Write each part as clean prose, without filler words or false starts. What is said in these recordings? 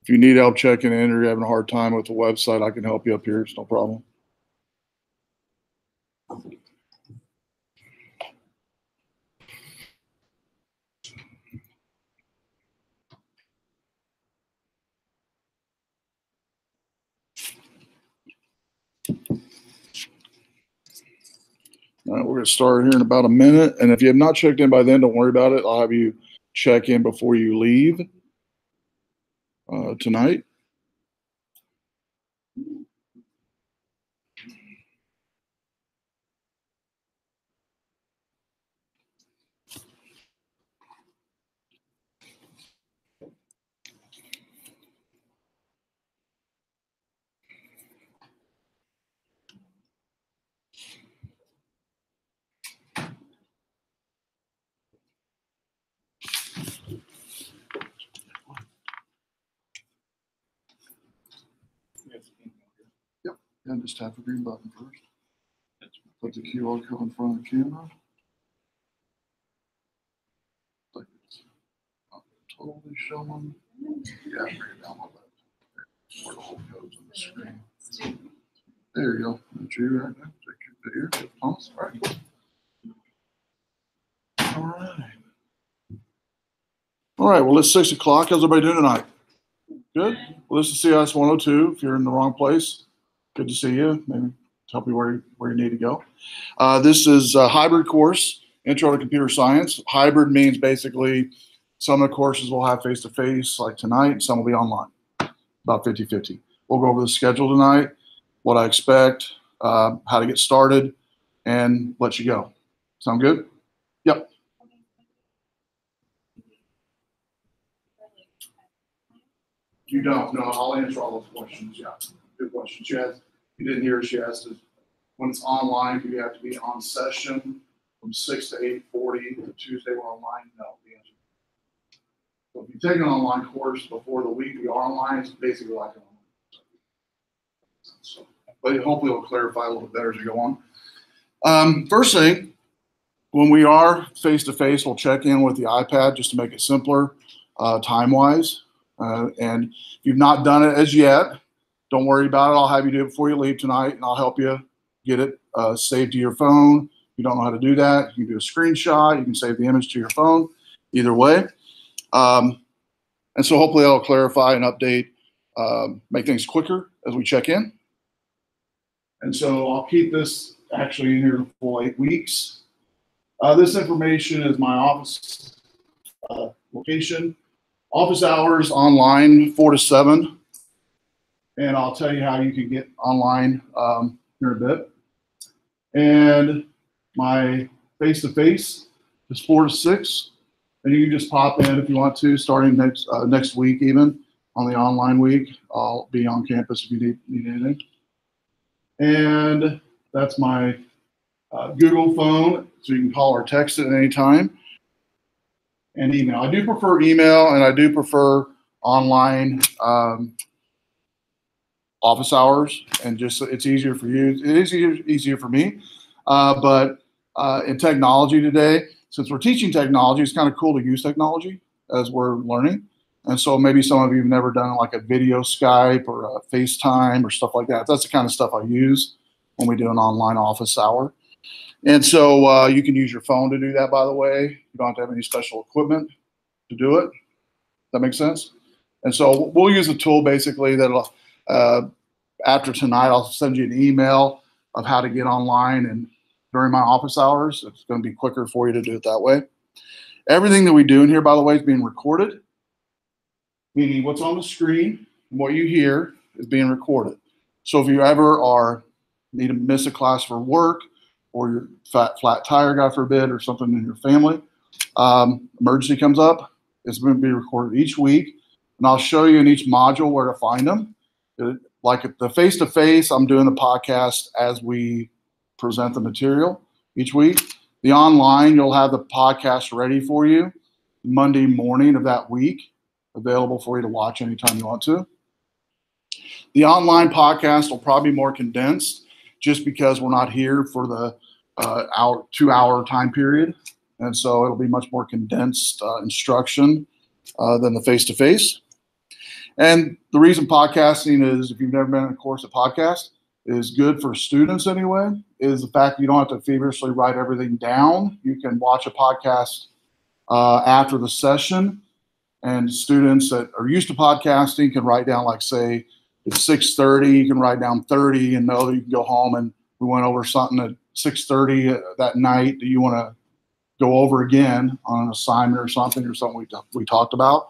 If you need help checking in or you're having a hard time with the website, I can help you up here. It's no problem. All right, we're going to start here in about a minute. And if you have not checked in by then, don't worry about it. I'll have you check in before you leave tonight. Yep, and just tap the green button first. Put the QR code in front of the camera. Like it's not totally showing. Yeah, bring it down a little bit. Where the whole code's on the screen. There you go. That's you right now. Check your video. All right. All right. All right. Well, it's 6 o'clock. How's everybody doing tonight? Good. Well, this is CIS102. If you're in the wrong place, good to see you. Maybe help you where you need to go. This is a hybrid course, Intro to Computer Science. Hybrid means basically some of the courses will have face-to-face like tonight. Some will be online, about 50-50. We'll go over the schedule tonight, what I expect, how to get started, and let you go. Sound good? Yep. You don't? No, I'll answer all those questions. Yeah, good question. She asked, you didn't hear, she asked if when it's online, do you have to be on session from 6 to 8:40? Tuesday we're online? No, the answer. So if you take an online course before the week we are online, it's basically like an online. So, but hopefully it'll clarify a little bit better as we go on. First thing, when we are face-to-face, we'll check in with the iPad just to make it simpler time-wise. And if you've not done it as yet, don't worry about it. I'll have you do it before you leave tonight, and I'll help you get it saved to your phone. If you don't know how to do that, you can do a screenshot. You can save the image to your phone. Either way. And so hopefully that'll clarify and update, make things quicker as we check in. And so I'll keep this actually in here for 8 weeks. This information is my office location. Office hours online 4 to 7, and I'll tell you how you can get online here in a bit. And my face-to-face is 4 to 6, and you can just pop in if you want to, starting next week even on the online week. I'll be on campus if you need anything. And that's my Google phone, so you can call or text it at any time. And email. I do prefer email, and I do prefer online office hours, and just it's easier for you. It is easier for me, but in technology today, since we're teaching technology, it's kind of cool to use technology as we're learning. And so maybe some of you have never done like a video Skype or a FaceTime or stuff like that. That's the kind of stuff I use when we do an online office hour. And so you can use your phone to do that, by the way. You don't have to have any special equipment to do it. That makes sense? And so we'll use a tool basically that'll, after tonight, I'll send you an email of how to get online and during my office hours. It's going to be quicker for you to do it that way. Everything that we do in here, by the way, is being recorded, meaning what's on the screen and what you hear is being recorded. So if you ever need to miss a class for work, or your flat tire, God forbid, or something in your family, emergency comes up, it's going to be recorded each week. And I'll show you in each module where to find them. Like at the face-to-face, I'm doing the podcast as we present the material each week. The online, you'll have the podcast ready for you Monday morning of that week, available for you to watch anytime you want to. The online podcast will probably be more condensed just because we're not here for the 2-hour time period. And so it'll be much more condensed instruction than the face-to-face. And the reason podcasting is, if you've never been in a course of podcast, is good for students anyway, is the fact that you don't have to feverishly write everything down. You can watch a podcast after the session, and students that are used to podcasting can write down, like, say, it's 6:30, you can write down 30 and know that you can go home and we went over something at 6:30 that night that you want to go over again on an assignment or something we talked about.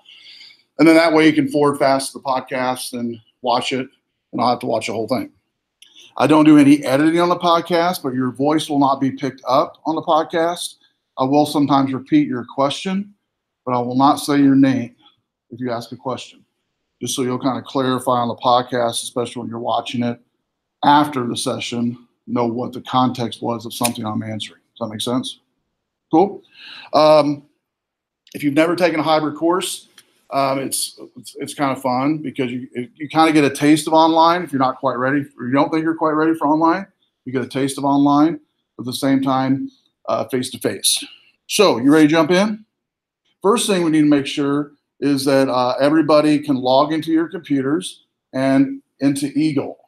And then that way you can forward fast the podcast and watch it, and I'll have to watch the whole thing. I don't do any editing on the podcast, but your voice will not be picked up on the podcast. I will sometimes repeat your question, but I will not say your name if you ask a question, just so you'll kind of clarify on the podcast, especially when you're watching it after the session, know what the context was of something I'm answering. Does that make sense? Cool. If you've never taken a hybrid course, it's kind of fun because you kind of get a taste of online if you're not quite ready, or you don't think you're quite ready for online. You get a taste of online, but at the same time, face-to-face. So you ready to jump in? First thing we need to make sure is that everybody can log into your computers and into Eagle.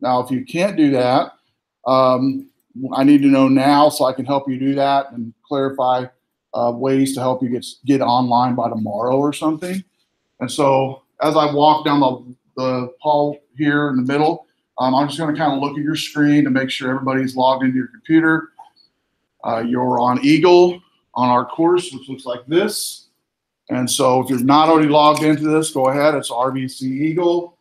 Now, if you can't do that, I need to know now so I can help you do that and clarify ways to help you get online by tomorrow or something. And so as I walk down the hall here in the middle, I'm just going to kind of look at your screen to make sure everybody's logged into your computer. You're on Eagle on our course, which looks like this. And so if you're not already logged into this, go ahead. It's RVC Eagle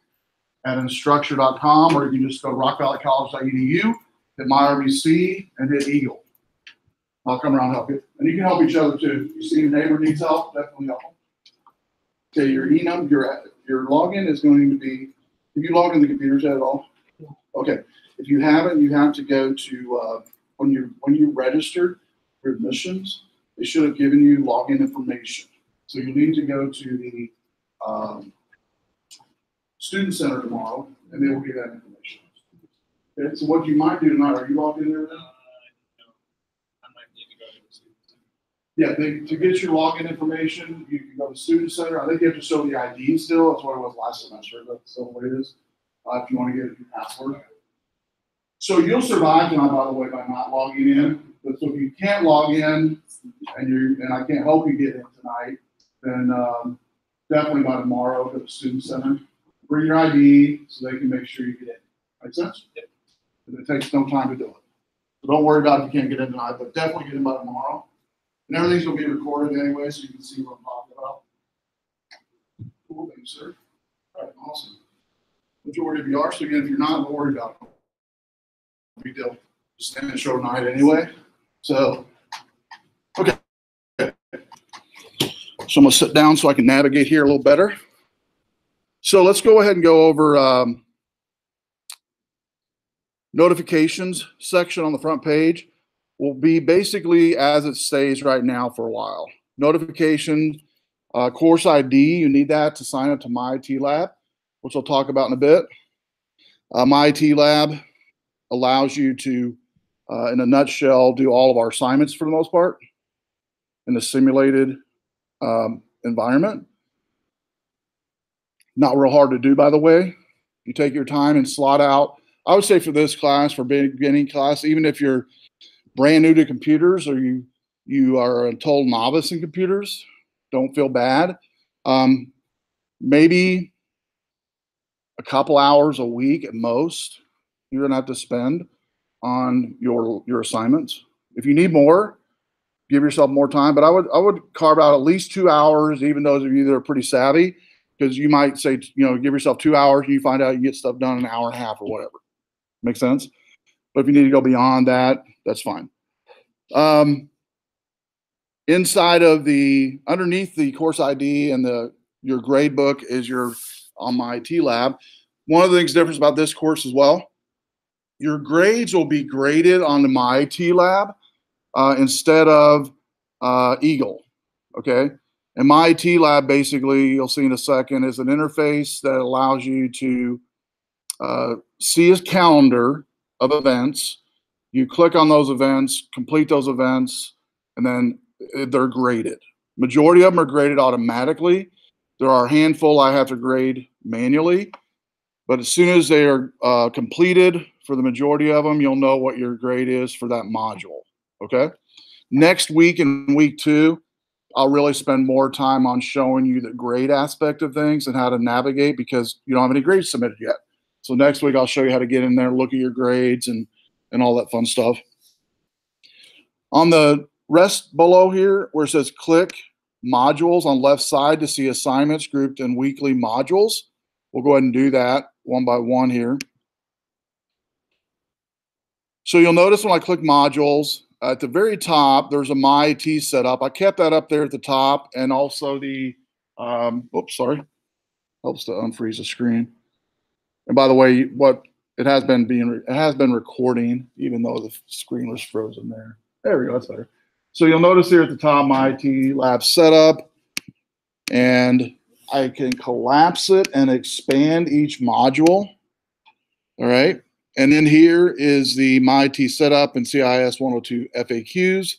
at instructure.com, or you can just go to rockvalleycollege.edu, hit my RVC, and hit Eagle. I'll come around and help you. And you can help each other too. You see your neighbor needs help, definitely help them. Okay, your enum, your login is going to be, have you logged in the computers at all? Okay. If you haven't, you have to go to, when you registered for admissions, they should have given you login information. So you need to go to the Student Center tomorrow, and they will give that information. Okay, so what you might do tonight, are you logged in there now? Yeah, to get your login information, you can go to Student Center. I think you have to show the ID still. That's what it was last semester. That's still the way it is. If you want to get your password. So you'll survive tonight, by the way, by not logging in. But so if you can't log in and I can't help you get in tonight, then definitely by tomorrow go to the Student Center. Bring your ID so they can make sure you get in. Make sense? Yep. And it takes no time to do it. So don't worry about if you can't get in tonight, but definitely get in by tomorrow. And everything's going to be recorded anyway, so you can see what I'm talking about. Cool, thanks, sir. All right, awesome. Majority of you are, so again, if you're not, don't worry about it. No big deal. Just stand and show tonight anyway. So, okay. So I'm going to sit down so I can navigate here a little better. So let's go ahead and go over notifications section on the front page. Will be basically as it stays right now for a while. Notification, course ID, you need that to sign up to my Iit Lab, which I'll talk about in a bit. My Iit Lab allows you to, in a nutshell, do all of our assignments for the most part in a simulated environment. Not real hard to do, by the way. You take your time and slot out. I would say for this class, for beginning class, even if you're brand new to computers or you are a total novice in computers, don't feel bad. Maybe a couple hours a week at most you're gonna have to spend on your assignments. If you need more, give yourself more time, but I would carve out at least 2 hours, even those of you that are pretty savvy, because you might say, give yourself 2 hours and you find out you get stuff done in an hour and a half or whatever. Make sense? But if you need to go beyond that, that's fine. Inside of underneath the course ID and your grade book is your on my Iit Lab. One of the things different about this course as well, your grades will be graded on the my Iit Lab instead of Eagle. Okay, and my Iit Lab basically, you'll see in a second, is an interface that allows you to see a calendar of events. You click on those events, complete those events, and then they're graded. Majority of them are graded automatically, There are a handful I have to grade manually, but as soon as they are completed for the majority of them, you'll know what your grade is for that module, okay? Next week in week 2, I'll really spend more time on showing you the grade aspect of things and how to navigate because you don't have any grades submitted yet. So next week I'll show you how to get in there, look at your grades and all that fun stuff. On the rest below here where it says click modules on left side to see assignments grouped in weekly modules. We'll go ahead and do that one by one here. So you'll notice when I click modules, at the very top, there's a My IT setup. I kept that up there at the top, and also the, oops, sorry, helps to unfreeze the screen. And by the way, it has been recording, even though the screen was frozen there. There we go, that's better. So you'll notice here at the top, My Iit Labs setup, and I can collapse it and expand each module. All right. And then here is the My IT setup and CIS102 FAQs.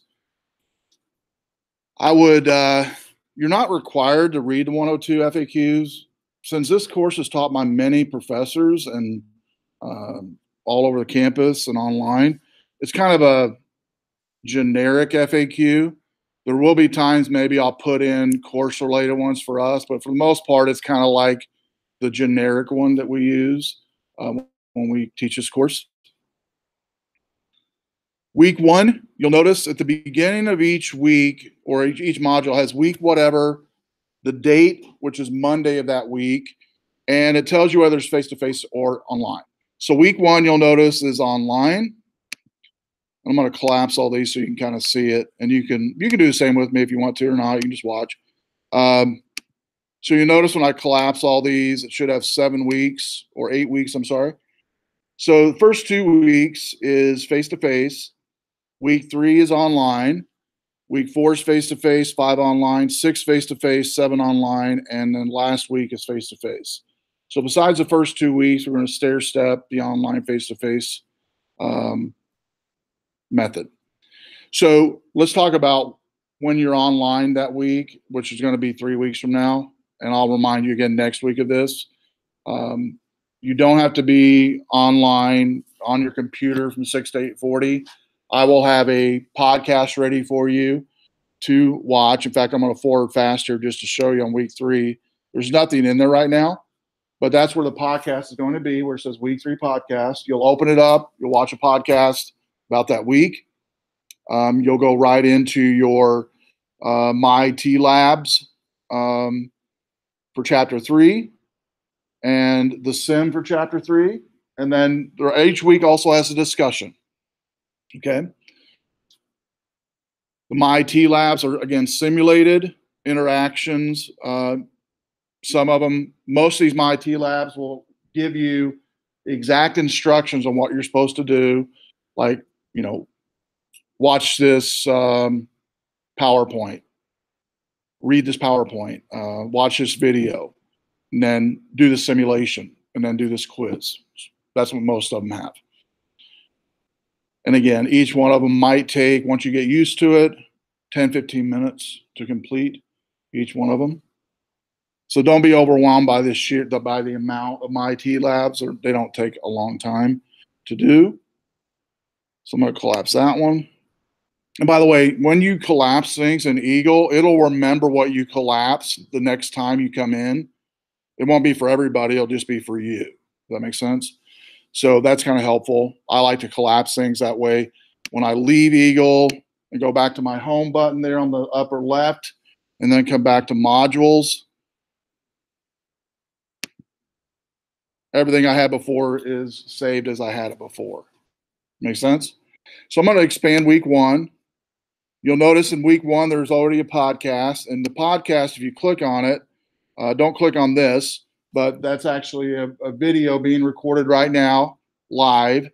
You're not required to read the 102 FAQs. Since this course is taught by many professors and all over the campus and online, it's kind of a generic FAQ. There will be times maybe I'll put in course related ones for us, but for the most part, it's kind of like the generic one that we use when we teach this course. Week 1, you'll notice at the beginning of each week or each module has week whatever, the date, which is Monday of that week, and it tells you whether it's face-to-face or online. So week 1, you'll notice is online. I'm going to collapse all these so you can kind of see it, and you can do the same with me if you want to or not. You can just watch. So you notice when I collapse all these, it should have 7 weeks or 8 weeks. I'm sorry. So the first 2 weeks is face-to-face. Week 3 is online. Week 4 is face-to-face, 5 online, 6 face-to-face, 7 online, and then last week is face-to-face. So besides the first 2 weeks, we're going to stair-step the online face-to-face method. So let's talk about when you're online that week, which is going to be 3 weeks from now, and I'll remind you again next week of this. You don't have to be online on your computer from 6 to 8:40. I will have a podcast ready for you to watch. In fact, I'm going to forward faster just to show you on week 3. There's nothing in there right now, but that's where the podcast is going to be, where it says week 3 podcast. You'll open it up. You'll watch a podcast about that week. You'll go right into your My Iit Labs for chapter 3 and the sim for chapter 3. And then each week also has a discussion. Okay. The My Iit Labs are, again, simulated interactions. Some of them, most of these My Iit Labs will give you exact instructions on what you're supposed to do. Like, watch this PowerPoint, read this PowerPoint, watch this video, and then do the simulation, and then do this quiz. That's what most of them have. And again, each one of them might take, once you get used to it, 10, 15 minutes to complete each one of them. So don't be overwhelmed by the amount of My Iit Labs, or they don't take a long time to do. So I'm going to collapse that one. And by the way, when you collapse things in Eagle, it'll remember what you collapse the next time you come in. It won't be for everybody. It'll just be for you. Does that make sense? So that's kind of helpful. I like to collapse things that way. When I leave Eagle and go back to my home button there on the upper left, and then come back to modules, everything I had before is saved as I had it before. Make sense? So I'm going to expand week 1. You'll notice in week 1, there's already a podcast. And the podcast, if you click on it, don't click on this, but that's actually a video being recorded right now, live,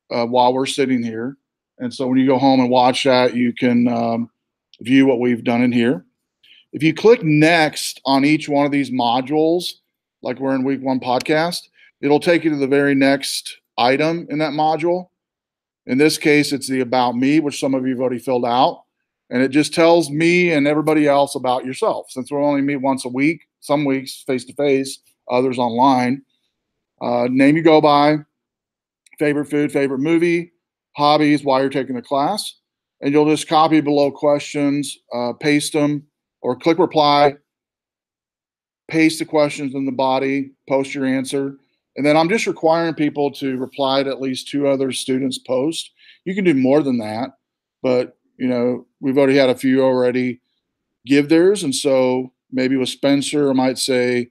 while we're sitting here. And so when you go home and watch that, you can view what we've done in here. If you click next on each one of these modules, like we're in week 1 podcast, it'll take you to the very next item in that module. In this case, it's the About Me, which some of you have already filled out. And it just tells me and everybody else about yourself. Since we only meet once a week, some weeks face-to-face, others online. Name you go by, favorite food, favorite movie, hobbies while you're taking the class. And you'll just copy below questions, paste them, or click reply, paste the questions in the body, post your answer. And then I'm just requiring people to reply to at least 2 other students' posts. You can do more than that, but we've already had a few already give theirs. And so maybe with Spencer, I might say,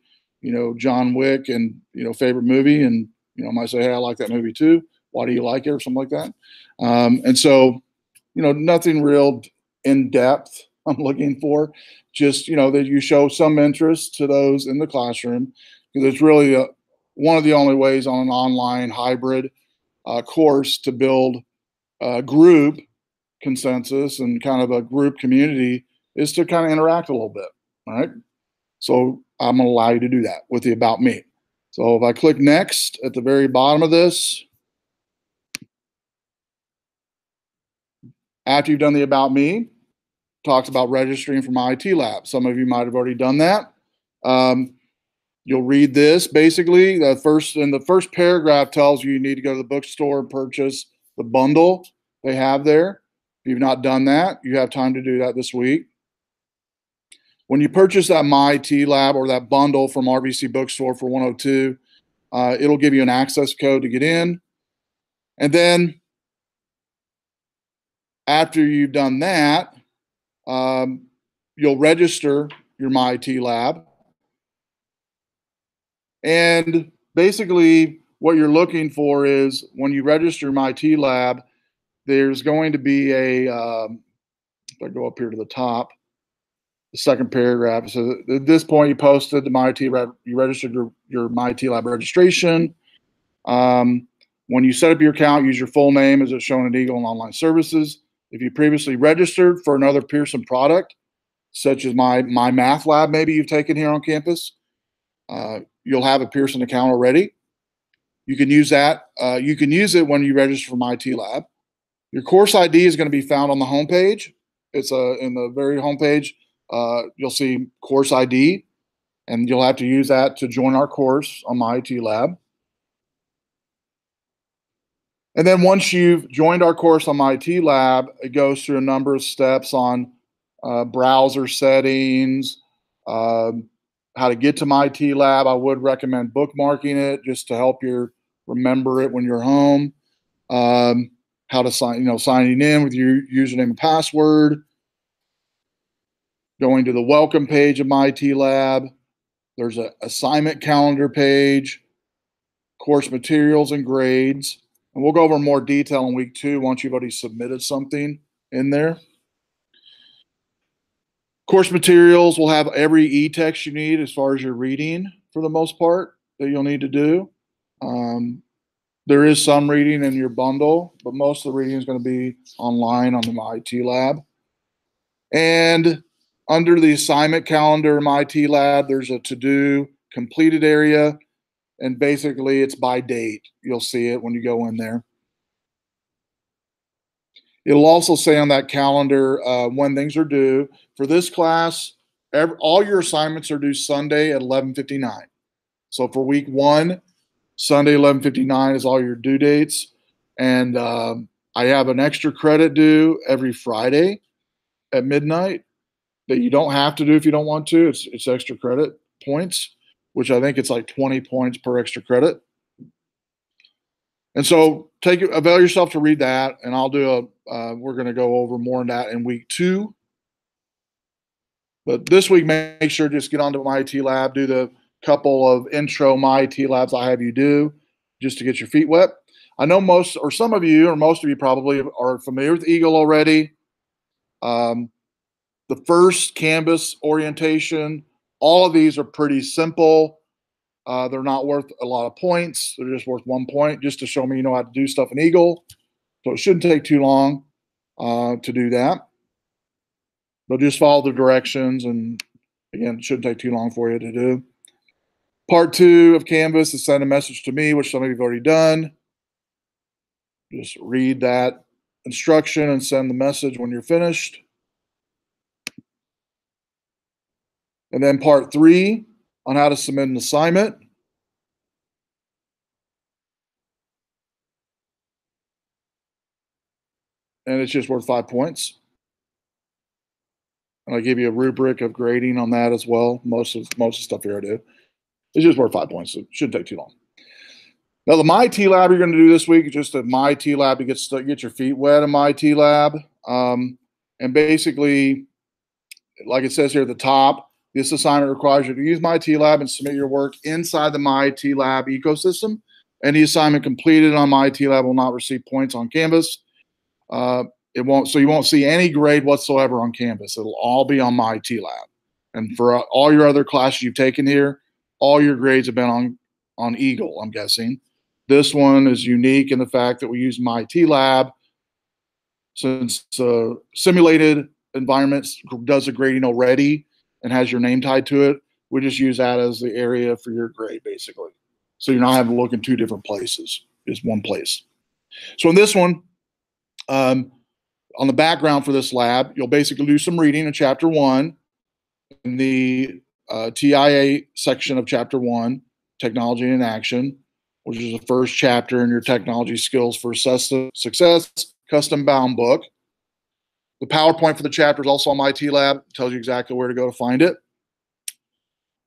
John Wick and, favorite movie. And, I might say, hey, I like that movie too. Why do you like it? Or something like that. And so, nothing real in depth I'm looking for. Just, that you show some interest to those in the classroom, because it's really one of the only ways on an online hybrid course to build a group consensus and kind of a group community is to kind of interact a little bit. All right. So I'm going to allow you to do that with the About Me. So if I click next at the very bottom of this, after you've done the About Me, talks about registering for my Iit Labs. Some of you might have already done that. You'll read this. Basically, the first paragraph tells you need to go to the bookstore and purchase the bundle they have there. If you've not done that, you have time to do that this week. When you purchase that My Iit Lab or that bundle from RBC Bookstore for 102, it'll give you an access code to get in. And then after you've done that, you'll register your My Iit Lab. And basically what you're looking for is when you register My Iit Lab, there's going to be if I go up here to the top, the second paragraph. So at this point, you posted the My Iit Lab, you registered your My Iit Lab registration. When you set up your account, use your full name as it's shown in Eagle and Online Services. If you previously registered for another Pearson product, such as my math lab, maybe you've taken here on campus, you'll have a Pearson account already. You can use that. You can use it when you register for My Iit Lab. Your course ID is going to be found on the homepage. It's in the very homepage. You'll see course ID, and you'll have to use that to join our course on My Iit Lab. And then once you've joined our course on My Iit Lab, it goes through a number of steps on browser settings, how to get to My Iit Lab. I would recommend bookmarking it just to help you remember it when you're home. How to signing in with your username and password. Going to the welcome page of My Iit Lab. There's an assignment calendar page, course materials and grades. And we'll go over more detail in week 2 once you've already submitted something in there. Course materials will have every e-text you need as far as your reading for the most part that you'll need to do. There is some reading in your bundle, but most of the reading is going to be online on the My Iit Lab. And under the assignment calendar in My Iit Lab, there's a to-do completed area. And basically, it's by date. You'll see it when you go in there. It'll also say on that calendar when things are due. For this class, all your assignments are due Sunday at 11:59. So for week 1, Sunday 11:59 is all your due dates. And I have an extra credit due every Friday at midnight that you don't have to do if you don't want to. It's extra credit points, which I think it's like 20 points per extra credit. And so avail yourself to read that, and I'll do we're going to go over more on that in week 2. But this week, make sure to just get onto My Iit Lab, do the couple of intro My Iit Labs I have you do just to get your feet wet. I know most of you probably are familiar with Eagle already. The first Canvas orientation, all of these are pretty simple. They're not worth a lot of points. They're just worth 1 point just to show me you know how to do stuff in Eagle. So it shouldn't take too long to do that. But just follow the directions, and again, it shouldn't take too long for you to do. Part 2 of Canvas is send a message to me, which some of you have already done. Just read that instruction and send the message when you're finished. And then part 3 on how to submit an assignment. And it's just worth 5 points. And I give you a rubric of grading on that as well. Most of the stuff here I do. It's just worth 5 points. So it shouldn't take too long. Now, the Iit Lab you're going to do this week is just a Iit Lab to get your feet wet in Iit Lab. And basically, like it says here at the top, this assignment requires you to use Iit Lab and submit your work inside the Iit Lab ecosystem. Any assignment completed on Iit Lab will not receive points on Canvas. So you won't see any grade whatsoever on Canvas. It'll all be on Iit Lab. And for all your other classes you've taken here, all your grades have been on Eagle, I'm guessing. This one is unique in the fact that we use Iit Lab. Since simulated environments does the grading already and has your name tied to it, we just use that as the area for your grade, basically. So you're not having to look in two different places, just one place. So in this one, on the background for this lab, you'll basically do some reading in chapter 1 in the TIA section of chapter 1, Technology in Action, which is the first chapter in your Technology Skills for Success custom bound book. The PowerPoint for the chapter is also on Iit Lab. It tells you exactly where to go to find it.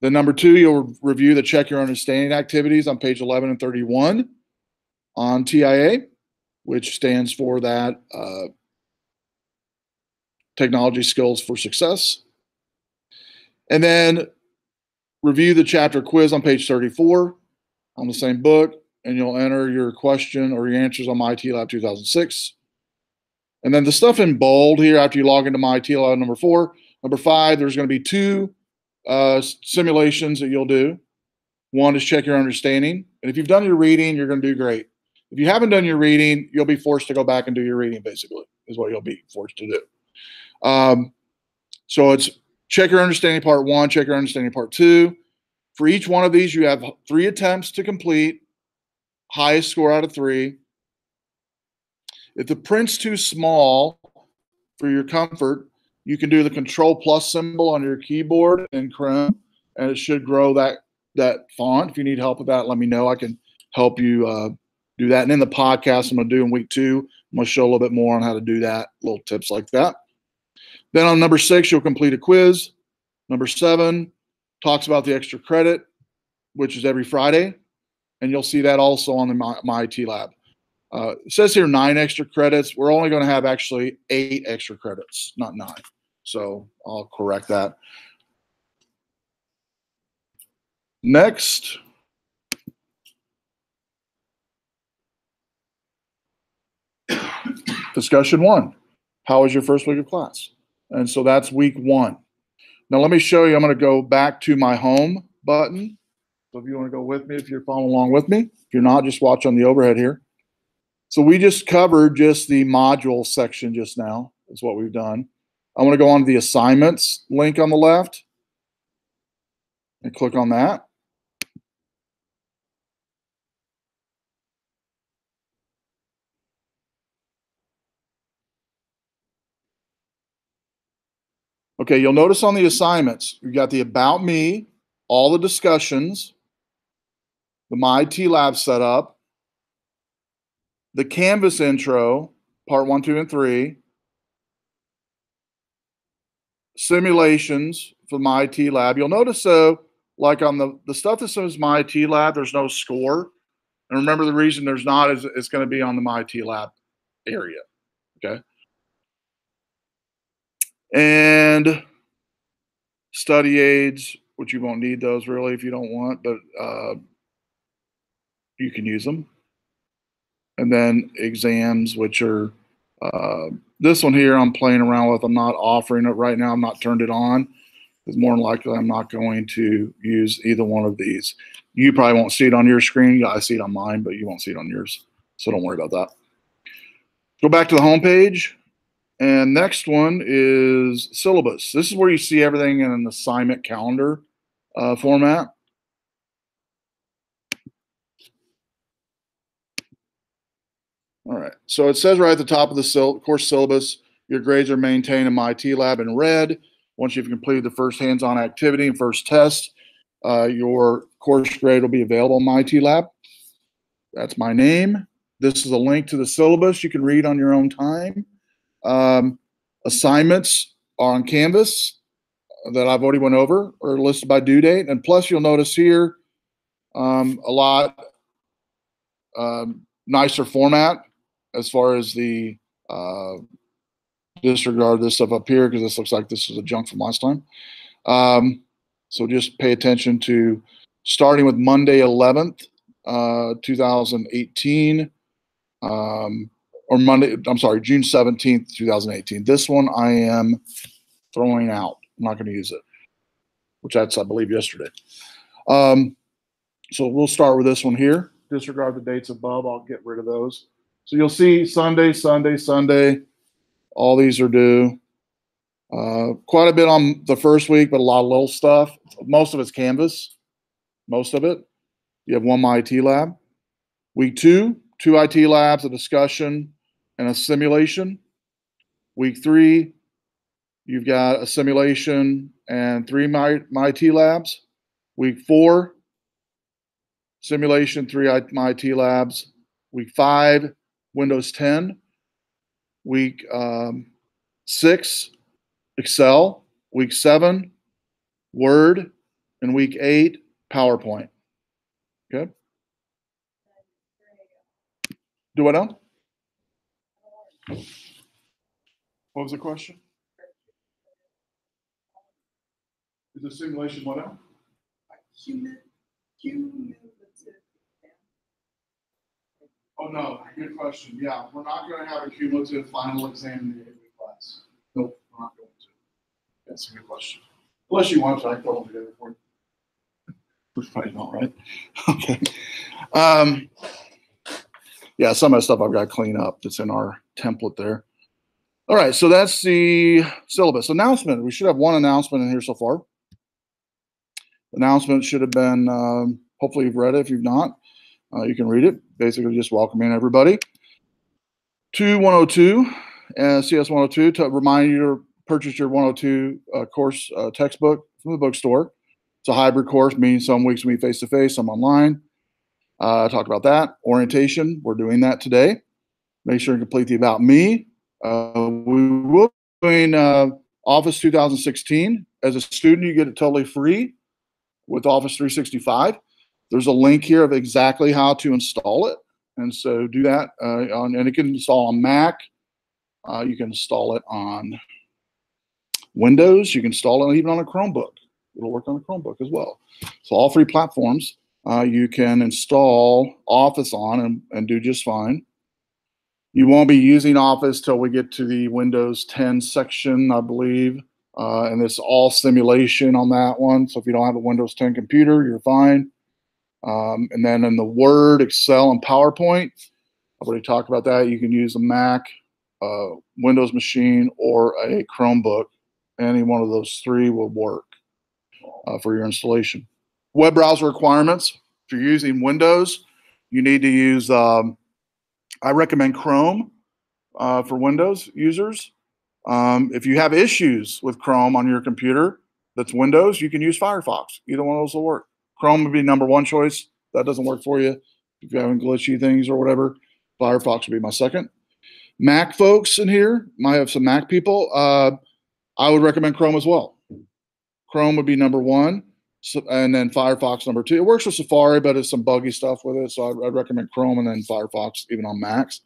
Then number 2, you'll review the Check Your Understanding activities on page 11 and 31 on TIA, which stands for that Technology Skills for Success. And then review the chapter quiz on page 34 on the same book, and you'll enter your question or your answers on Iit Lab 2006. And then the stuff in bold here after you log into Iit Lab number 4. Number 5, there's going to be 2 simulations that you'll do. One is Check Your Understanding. And if you've done your reading, you're going to do great. If you haven't done your reading, you'll be forced to go back and do your reading, basically, is what you'll be forced to do. So it's Check Your Understanding Part 1, Check Your Understanding Part 2. For each one of these, you have 3 attempts to complete, highest score out of 3. If the print's too small for your comfort, you can do the Control+ symbol on your keyboard in Chrome, and it should grow that font. If you need help with that, let me know. I can help you do that. And in the podcast I'm going to do in week 2, I'm going to show a little bit more on how to do that, little tips like that. Then on number 6, you'll complete a quiz. Number 7 talks about the extra credit, which is every Friday. And you'll see that also on the Iit Lab. It says here 9 extra credits. We're only going to have actually 8 extra credits, not 9. So I'll correct that. Next. Discussion 1. How was your first week of class? And so that's week 1. Now let me show you. I'm going to go back to my home button. So if you want to go with me, if you're following along with me. If you're not, just watch on the overhead here. So we just covered just the module section just now. That's what we've done. I want to go on to the assignments link on the left and click on that. Okay, you'll notice on the assignments, you've got the About Me, all the discussions, the Iit Lab setup, the Canvas intro, part 1, 2, and 3, simulations for Iit Lab. You'll notice, though, like on the stuff that says Iit Lab, there's no score. And remember, the reason there's not is it's going to be on the Iit Lab area. Okay. And study aids, which you won't need those really if you don't want, but you can use them. And then exams, which are this one here I'm playing around with. I'm not offering it right now. I'm not turned it on. Because more than likely I'm not going to use either one of these. You probably won't see it on your screen. I see it on mine, but you won't see it on yours. So don't worry about that. Go back to the home page. And next one is syllabus. This is where you see everything in an assignment calendar format. All right, so it says right at the top of the course syllabus, your grades are maintained in Iit Lab in red. Once you've completed the first hands-on activity and first test, your course grade will be available in my Iit Lab. That's my name. This is a link to the syllabus you can read on your own time. Assignments are on Canvas that I've already went over or listed by due date. And plus you'll notice here a lot nicer format as far as the disregard this stuff up here because this looks like this is a junk from last time. So just pay attention to starting with Monday 11th, 2018, or Monday, I'm sorry, June 17th, 2018. This one I am throwing out. I'm not going to use it, which that's, I believe, yesterday. So we'll start with this one here. Disregard the dates above. I'll get rid of those. So you'll see Sunday, Sunday, Sunday. All these are due. Quite a bit on the first week, but a lot of little stuff. Most of it's Canvas. Most of it. You have one My Iit Lab. Week 2, 2 Iit Labs, a discussion and a simulation. Week 3, you've got a simulation and 3 My Iit Labs. Week 4, simulation, 3 My Iit Labs. Week 5, Windows 10. Week 6, Excel. Week 7, Word. And week 8, PowerPoint. Okay. Do what now? What was the question? Is the simulation what now? Cumulative. Oh no, good question. Yeah, we're not going to have a cumulative final exam in the 8-week class. Nope, we're not going to. That's a good question. Unless you want to, I can throw them together for you. Which probably not, right? Okay. Yeah, some of the stuff I've got to clean up that's in our template there. All right, so that's the syllabus. Announcement. We should have one announcement in here so far. Announcement should have been, hopefully you've read it. If you've not, you can read it. Basically just welcoming everybody to 102, CIS102, to remind you to purchase your 102 course textbook from the bookstore. It's a hybrid course, meaning some weeks we meet face-to-face, some online. Talk about that. Orientation, we're doing that today. Make sure to complete the About Me. We will be doing Office 2016. As a student, you get it totally free with Office 365. There's a link here of exactly how to install it. And so do that. And it can install on Mac. You can install it on Windows. You can install it even on a Chromebook. It'll work on a Chromebook as well. So all 3 platforms you can install Office on and do just fine. You won't be using Office till we get to the Windows 10 section, I believe. And it's all simulation on that one. So if you don't have a Windows 10 computer, you're fine. And then in the Word, Excel, and PowerPoint, I've already talked about that. You can use a Mac, Windows machine, or a Chromebook. Any one of those 3 will work for your installation. Web browser requirements. If you're using Windows, you need to use, I recommend Chrome for Windows users. If you have issues with Chrome on your computer that's Windows, you can use Firefox. Either one of those will work. Chrome would be #1 choice. If that doesn't work for you, if you're having glitchy things or whatever, Firefox would be my second. Mac folks in here, might have some Mac people. I would recommend Chrome as well. Chrome would be #1, so, and then Firefox #2. It works with Safari, but it's some buggy stuff with it, so I'd recommend Chrome and then Firefox, even on Macs.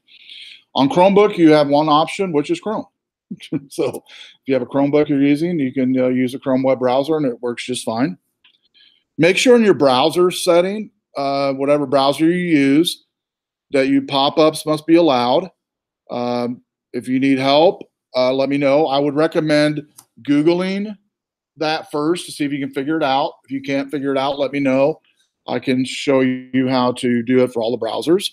On Chromebook, you have one option, which is Chrome. So if you have a Chromebook you're using, you can use a Chrome web browser, and it works just fine. Make sure in your browser setting, whatever browser you use, that you pop-ups must be allowed. If you need help, let me know. I would recommend Googling that first to see if you can figure it out. If you can't figure it out, let me know. I can show you how to do it for all the browsers.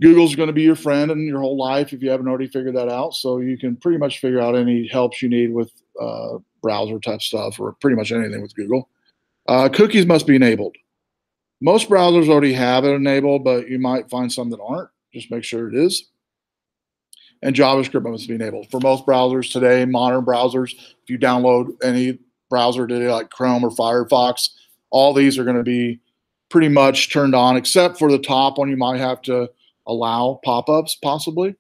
Google's going to be your friend in your whole life if you haven't already figured that out. So you can pretty much figure out any helps you need with browser type stuff or pretty much anything with Google. Cookies must be enabled. Most browsers already have it enabled, but you might find some that aren't. Just make sure it is. And JavaScript must be enabled. For most browsers today, modern browsers, if you download any browser today, like Chrome or Firefox, all these are going to be pretty much turned on, except for the top one. You might have to allow pop-ups possibly.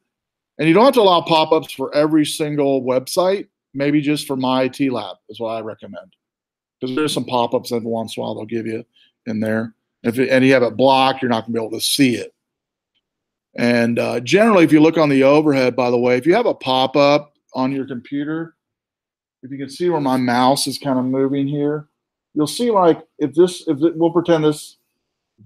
And you don't have to allow pop-ups for every single website, maybe just for my Iit Lab is what I recommend. Because there's some pop-ups every once in a while they'll give you in there. And you have it blocked, you're not going to be able to see it. And generally, if you look on the overhead, by the way, if you have a pop-up on your computer, if you can see where my mouse is kind of moving here, you'll see like we'll pretend this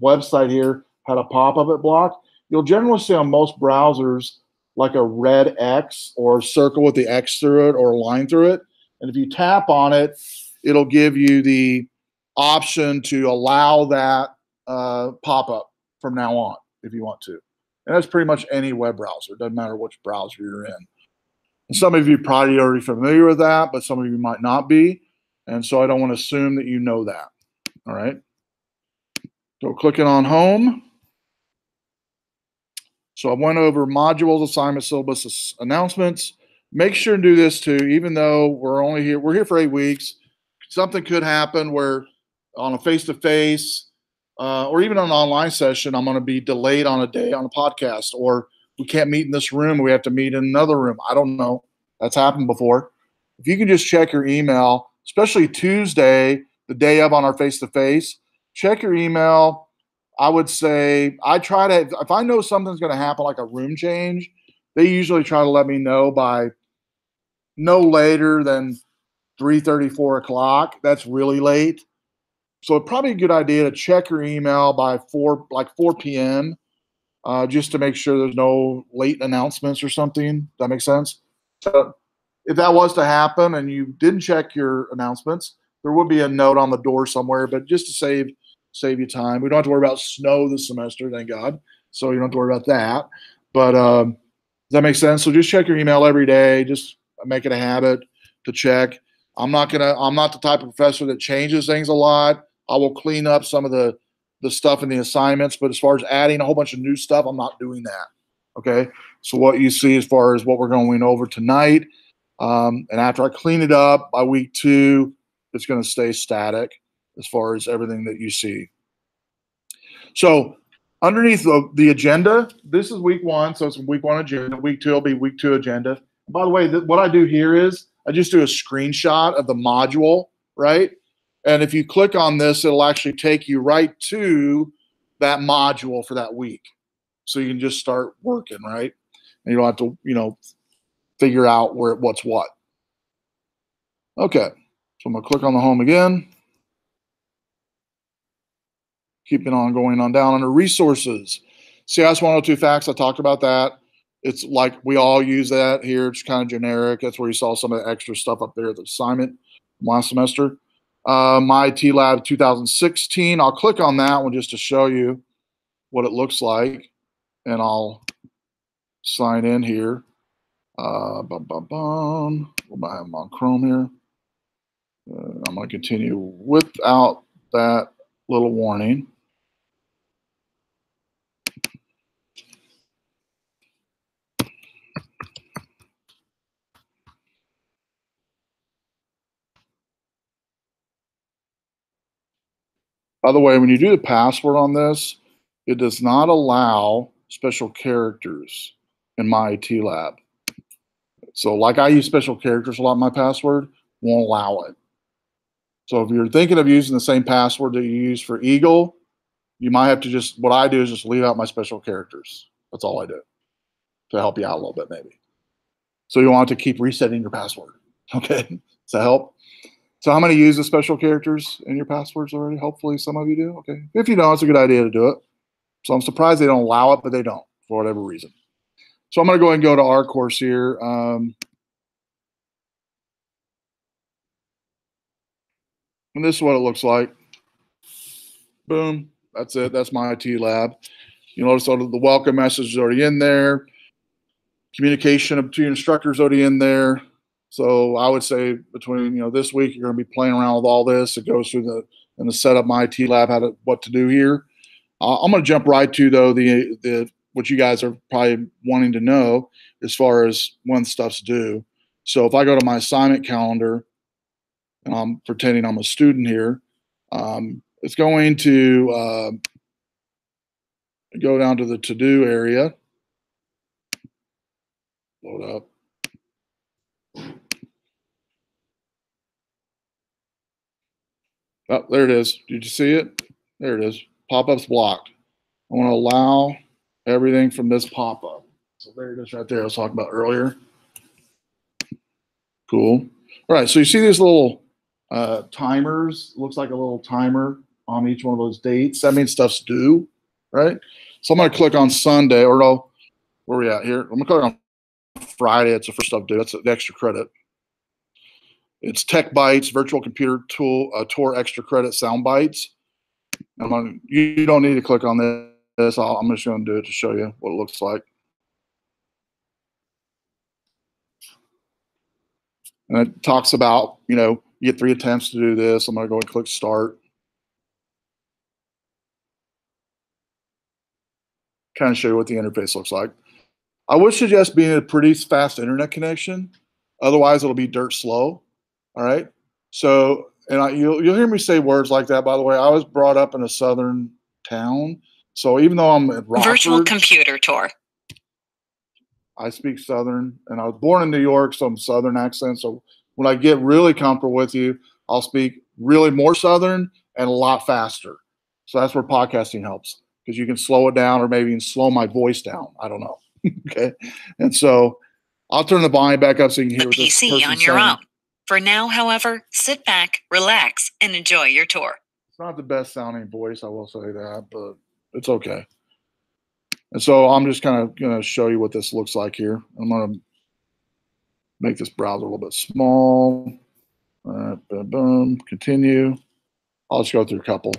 website here had a pop-up at block, you'll generally see on most browsers like a red X or circle with the X through it or a line through it. And if you tap on it, it'll give you the option to allow that pop-up from now on if you want to. And that's pretty much any web browser. It doesn't matter which browser you're in. And some of you are probably already familiar with that, but some of you might not be. And so I don't want to assume that you know that. All right. So clicking on home. So I went over modules, assignments, syllabus, announcements. Make sure to do this too, even though we're here for 8 weeks. Something could happen where on a face-to-face or even on an online session, I'm going to be delayed on a day on a podcast, or we can't meet in this room. We have to meet in another room. I don't know. That's happened before. If you can just check your email, especially Tuesday, the day of on our face-to-face, check your email. I would say if I know something's going to happen, like a room change, they usually try to let me know by no later than 3:30, 4 o'clock. That's really late. So it's probably a good idea to check your email by 4 p.m. Just to make sure there's no late announcements or something. Does that make sense? So if that was to happen and you didn't check your announcements, there would be a note on the door somewhere, but just to save you time. We don't have to worry about snow this semester, thank God. So you don't have to worry about that. But does that make sense? So just check your email every day. Just make it a habit to check. I'm not the type of professor that changes things a lot. I will clean up some of the stuff in the assignments, but as far as adding a whole bunch of new stuff, I'm not doing that. Okay. So what you see as far as what we're going over tonight, and after I clean it up by week 2, it's going to stay static as far as everything that you see. So underneath the agenda, this is week 1. So it's week 1 agenda. Week 2 will be week 2 agenda. And by the way, what I do here is I just do a screenshot of the module, right? And if you click on this, it'll actually take you right to that module for that week. So you can just start working, right? And you don't have to, figure out what's what. Okay, so I'm gonna click on the home again. Keeping on going on down under resources. CIS102 facts, I talked about that. It's like we all use that here. It's kind of generic. That's where you saw some of the extra stuff up there, the assignment last semester. My Iit Lab 2016. I'll click on that one just to show you what it looks like. And I'll sign in here. We'll have them on Chrome here. I'm going to continue without that little warning. By the way, when you do the password on this, it does not allow special characters in my Iit Lab. So like I use special characters a lot in my password, won't allow it. So if you're thinking of using the same password that you use for Eagle, you might have to what I do is just leave out my special characters. That's all I do to help you out a little bit maybe. So you want to keep resetting your password. Okay, does that help? So how many use the special characters in your passwords already? Hopefully some of you do. Okay, if you don't, it's a good idea to do it. So I'm surprised they don't allow it, but they don't for whatever reason. So I'm going to go ahead and go to our course here. And this is what it looks like. Boom. That's it. That's my Iit Lab. You notice all of the welcome message is already in there. Communication between instructors already in there. So I would say between this week you're going to be playing around with all this. It goes through the setup my Iit Lab what to do here. I'm going to jump right to though the what you guys are probably wanting to know as far as when stuff's due. So if I go to my assignment calendar, and I'm pretending I'm a student here. It's going to go down to the to-do area. Load up. Oh, there it is. Did you see it? There it is. Pop-up's blocked. I want to allow everything from this pop-up. So there it is right there I was talking about earlier. Cool. All right, so you see these little timers. Looks like a little timer on each one of those dates. That means stuff's due, right? So I'm going to click on Sunday, or no, where are we at here? I'm going to click on Friday. It's the first stuff due. That's the extra credit. It's Tech Bytes, Virtual Computer Tour Extra Credit Sound Bites. You don't need to click on this. I'm just going to do it to show you what it looks like. And it talks about, you get 3 attempts to do this. I'm going to go and click Start. Kind of show you what the interface looks like. I would suggest being a pretty fast internet connection. Otherwise, it'll be dirt slow. All right. So, and you'll hear me say words like that, by the way. I was brought up in a southern town. So even though I'm at Rockford, Virtual Computer Tour, I speak Southern, and I was born in New York, so I'm Southern accent. So when I get really comfortable with you, I'll speak really more Southern and a lot faster. So that's where podcasting helps, because you can slow it down or maybe even slow my voice down. I don't know. Okay. And so I'll turn the volume back up so you can hear the what this PC person's on your saying. own. For now, however, sit back, relax, and enjoy your tour. It's not the best sounding voice, I will say that, but it's okay. And so I'm just kind of going to show you what this looks like here. I'm going to make this browser a little bit small. Boom, boom, continue. I'll just go through a couple.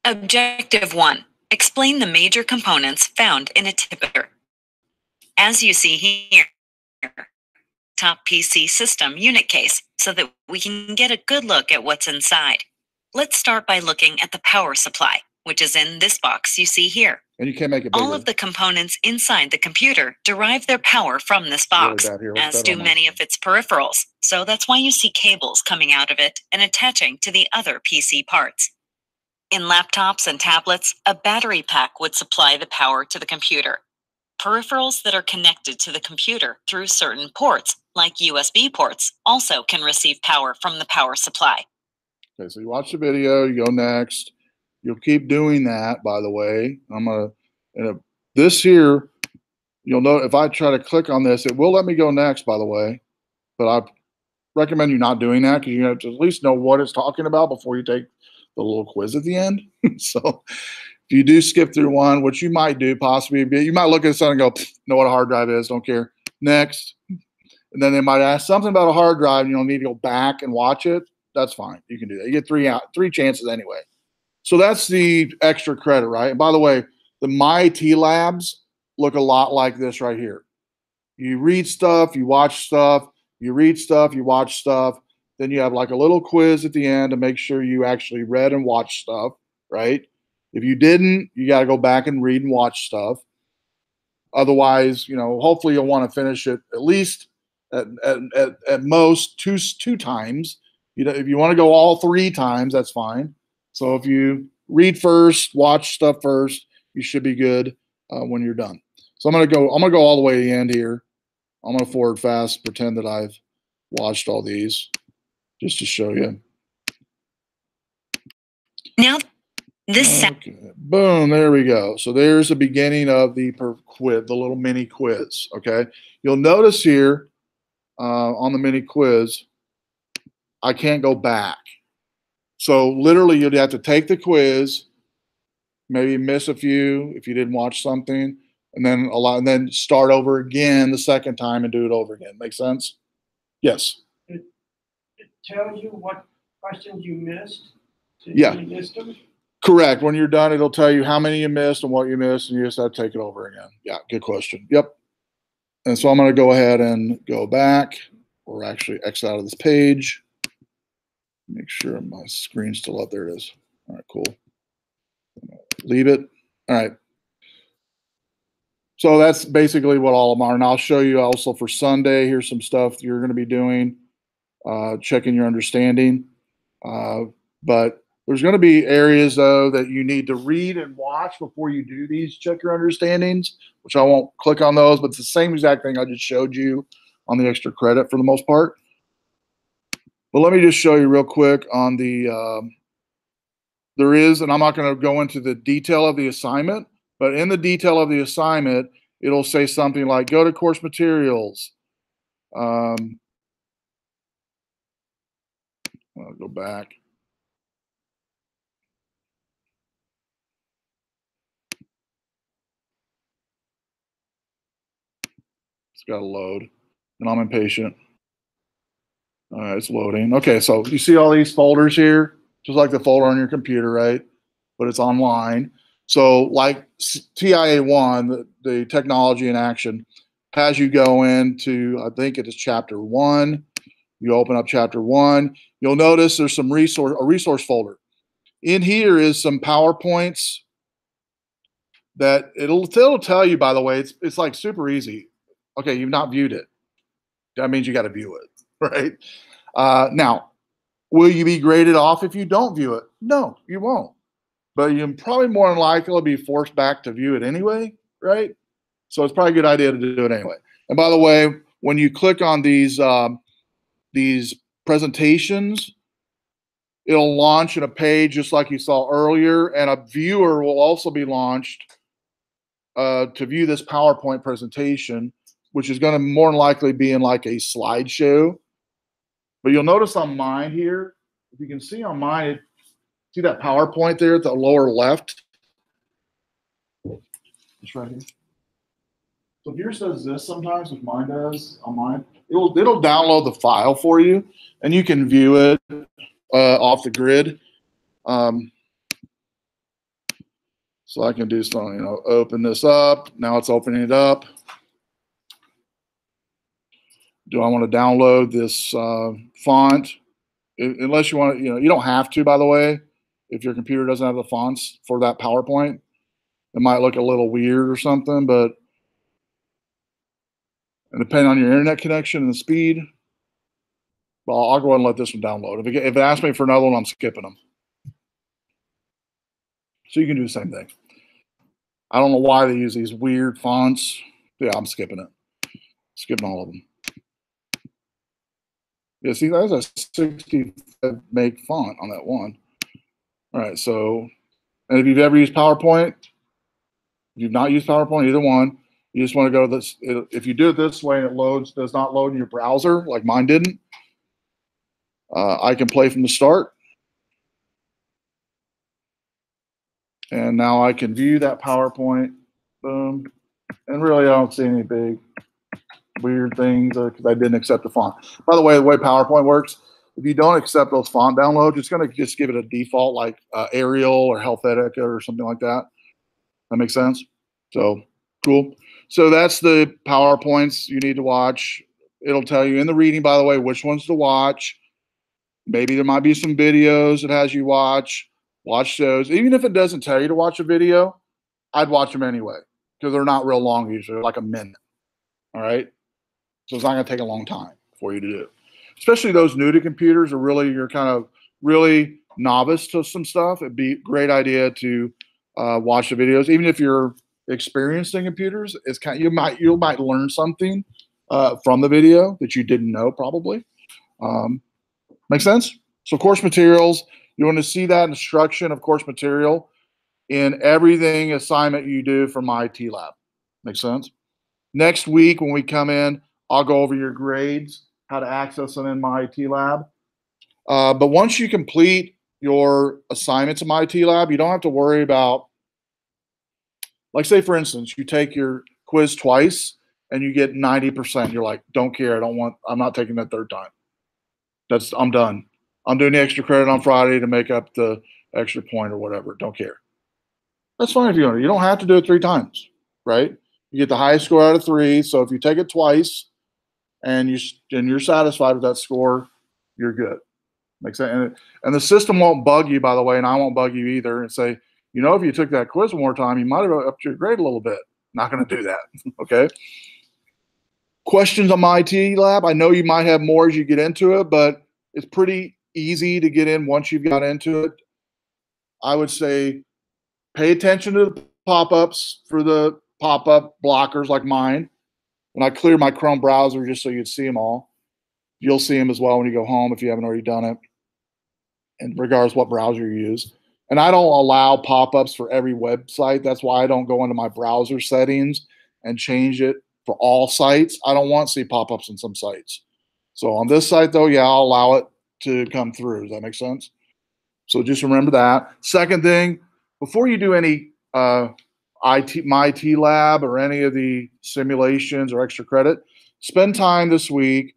Objective 1. Explain the major components found in a tipper. As you see here, top PC system unit case, so that we can get a good look at what's inside. Let's start by looking at the power supply, which is in this box you see here. And you can make it bigger. All of the components inside the computer derive their power from this box, as do many of its peripherals. So that's why you see cables coming out of it and attaching to the other PC parts. In laptops and tablets, a battery pack would supply the power to the computer. Peripherals that are connected to the computer through certain ports, like USB ports, also can receive power from the power supply. Okay, so you watch the video, you go next. You'll keep doing that, by the way. This here, you'll know if I try to click on this, it will let me go next, by the way. But I recommend you not doing that, because you have to at least know what it's talking about before you take the little quiz at the end. So if you do skip through one, which you might do possibly, you might look at something and go, know what a hard drive is, don't care. Next. And then they might ask something about a hard drive, and you'll need to go back and watch it. That's fine. You can do that. You get three chances anyway. So that's the extra credit, right? And by the way, the Iit Labs look a lot like this right here. You read stuff, you watch stuff, you read stuff, you watch stuff. Then you have like a little quiz at the end to make sure you actually read and watched stuff, right? If you didn't, you got to go back and read and watch stuff. Otherwise, hopefully you'll want to finish it at least at most two times. If you want to go all 3 times, that's fine. So if you read first, watch stuff first, you should be good when you're done. So I'm gonna go all the way to the end here. I'm gonna forward fast, pretend that I've watched all these, just to show you. Now, this okay. Boom, there we go. So there's the beginning of the quiz, the little mini quiz. Okay, you'll notice here on the mini quiz, I can't go back. So literally, you'd have to take the quiz, maybe miss a few if you didn't watch something, and then start over again the second time and do it over again. Make sense? Yes. It tells you what questions you missed. So Yeah. you missed them. Correct. When you're done, it'll tell you how many you missed and what you missed, and you just have to take it over again. Yeah, good question. Yep. And so I'm going to go ahead and go back, or actually X out of this page. Make sure my screen's still up. There it is. All right, cool. Leave it. All right. So that's basically what all of them are. And I'll show you also for Sunday, here's some stuff you're going to be doing, checking your understanding. But there's going to be areas, though, that you need to read and watch before you do these check your understandings, which I won't click on those, but it's the same exact thing I just showed you on the extra credit for the most part. But let me just show you real quick on the, there is, and I'm not going to go into the detail of the assignment, but in the detail of the assignment, it'll say something like, go to course materials. I'll go back. It's got to load, and I'm impatient. All right, it's loading. Okay, so you see all these folders here, just like the folder on your computer, right? But it's online. So like TIA1, the technology in action, has you go into, I think it is chapter 1. You open up chapter 1. You'll notice there's some a resource folder. In here is some PowerPoints that it'll tell you, by the way, it's like super easy. Okay, you've not viewed it. That means you got to view it, right? Now, will you be graded off if you don't view it? No, you won't. But you're probably more than likely to be forced back to view it anyway, right? So it's probably a good idea to do it anyway. And by the way, when you click on these presentations, it'll launch in a page just like you saw earlier, and a viewer will also be launched to view this PowerPoint presentation, which is going to more than likely be in like a slideshow. But you'll notice on mine here, if you can see on mine, see that PowerPoint there at the lower left? It's right here. So yours says this sometimes, if mine does on mine, it'll download the file for you, and you can view it off the grid. So I can do something, open this up. Now it's opening it up. Do I want to download this font? Unless you want to, you don't have to, by the way, if your computer doesn't have the fonts for that PowerPoint. It might look a little weird or something, but and depending on your internet connection and the speed, well, I'll go ahead and let this one download. If it asks me for another one, I'm skipping them. So you can do the same thing. I don't know why they use these weird fonts. Yeah, I'm skipping it. Skipping all of them. Yeah, see, that's a 65 meg font on that one. All right, so, and if you've ever used PowerPoint, if you've not used PowerPoint, either one, you just want to go to this. If you do it this way and it does not load in your browser, like mine didn't, I can play from the start. And now I can view that PowerPoint. Boom. And really, I don't see any big weird things because I didn't accept the font. By the way PowerPoint works, if you don't accept those font downloads, it's going to just give it a default like Arial or Helvetica or something like that. That makes sense? So cool. So that's the PowerPoints you need to watch. It'll tell you in the reading, by the way, which ones to watch. Maybe there might be some videos it has you watch. Watch those. Even if it doesn't tell you to watch a video, I'd watch them anyway because they're not real long usually. They're like a minute. All right? So it's not going to take a long time for you to do. Especially those new to computers or really you're kind of really novice to some stuff. It'd be a great idea to watch the videos. Even if you're experienced in computers, it's kind of, you might learn something from the video that you didn't know probably. Make sense? So course materials, you want to see that instruction of course material in everything assignment you do from Iit Lab. Make sense? Next week when we come in, I'll go over your grades, how to access them in my Iit Lab. But once you complete your assignments in my Iit Lab, you don't have to worry about, like say for instance, you take your quiz twice and you get 90%. You're like, don't care. I'm not taking that third time. I'm done. I'm doing the extra credit on Friday to make up the extra point or whatever. Don't care. That's fine if you don't. You don't have to do it 3 times, right? You get the highest score out of 3. So if you take it twice and you're satisfied with that score, you're good. Makes sense. And the system won't bug you, by the way, and I won't bug you either and say, if you took that quiz one more time, you might have upped your grade a little bit. Not going to do that. Okay. Questions on my Iit Lab? I know you might have more as you get into it, but it's pretty easy to get in once you've got into it. I would say pay attention to the pop-ups for the pop-up blockers like mine. When I clear my Chrome browser, just so you'd see them all, you'll see them as well when you go home if you haven't already done it, and regardless what browser you use. And I don't allow pop-ups for every website. That's why I don't go into my browser settings and change it for all sites. I don't want to see pop-ups on some sites. So on this site, though, yeah, I'll allow it to come through. Does that make sense? So just remember that. Second thing, before you do any my Iit Lab or any of the simulations or extra credit, spend time this week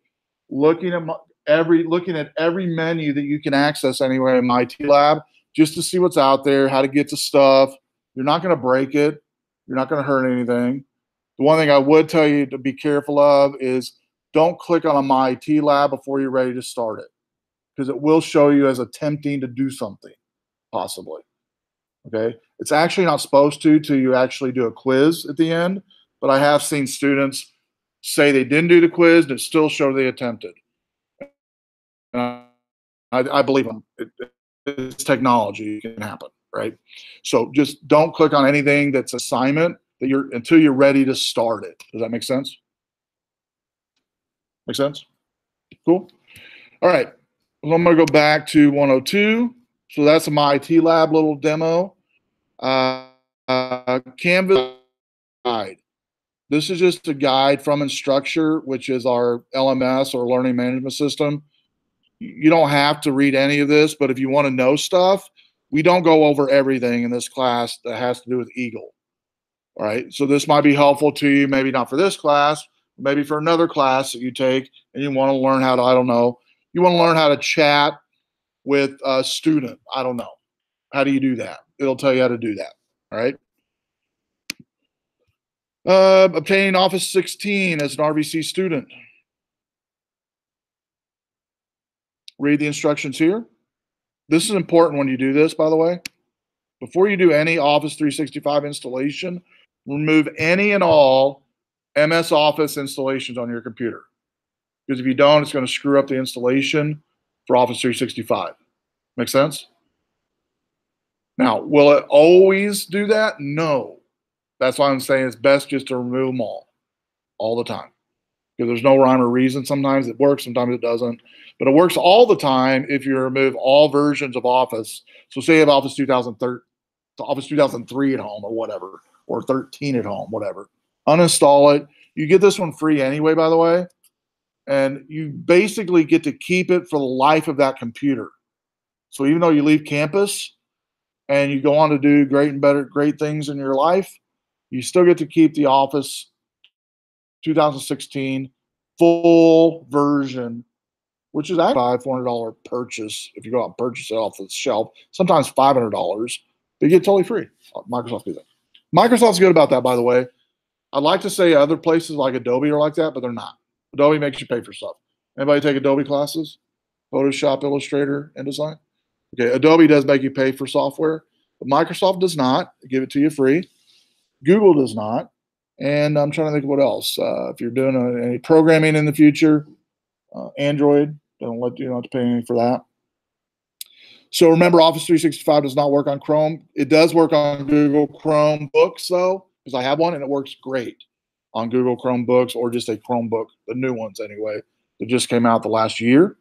looking at every menu that you can access anywhere in my Iit Lab, just to see what's out there, how to get to stuff. You're not going to break it. You're not going to hurt anything. The one thing I would tell you to be careful of is don't click on a My Iit Lab before you're ready to start it, because it will show you as attempting to do something, possibly. Okay? It's actually not supposed to till you actually do a quiz at the end, but I have seen students say they didn't do the quiz and it still showed they attempted. I believe them. It's technology. It can happen, right? So just don't click on anything that's assignment until you're ready to start it. Does that make sense? Make sense? Cool. All right. Well, I'm going to go back to 102. So that's my Iit Lab little demo. Canvas guide. This is just a guide from Instructure, which is our LMS or learning management system. You don't have to read any of this, but if you want to know stuff, we don't go over everything in this class that has to do with Eagle. All right. So this might be helpful to you, maybe not for this class, maybe for another class that you take and you want to learn how to, I don't know, you want to learn how to chat with a student. I don't know. How do you do that? It'll tell you how to do that. All right. Obtaining Office 16 as an RVC student. Read the instructions here. This is important when you do this, by the way. Before you do any Office 365 installation, remove any and all MS Office installations on your computer. Because if you don't, it's going to screw up the installation for Office 365. Make sense? Now, will it always do that? No. That's why I'm saying it's best just to remove them all the time. Because there's no rhyme or reason. Sometimes it works, sometimes it doesn't. But it works all the time if you remove all versions of Office. So say you have Office 2003 at home or whatever, or 13 at home, whatever. Uninstall it. You get this one free anyway, by the way. And you basically get to keep it for the life of that computer. So even though you leave campus and you go on to do great things in your life, you still get to keep the Office 2016 full version, which is actually a $400 purchase if you go out and purchase it off the shelf. Sometimes $500, but you get totally free. Microsoft do that. Microsoft's good about that, by the way. I'd like to say other places like Adobe are like that, but they're not. Adobe makes you pay for stuff. Anybody take Adobe classes? Photoshop, Illustrator, InDesign? Okay, Adobe does make you pay for software, but Microsoft does not give it to you free. Google does not. And I'm trying to think of what else. If you're doing any programming in the future, Android, you don't have to pay anything for that. So remember, Office 365 does not work on Chrome. It does work on Google Chromebooks, though, because I have one and it works great on Google Chromebooks or just a Chromebook, the new ones anyway, that just came out the last year.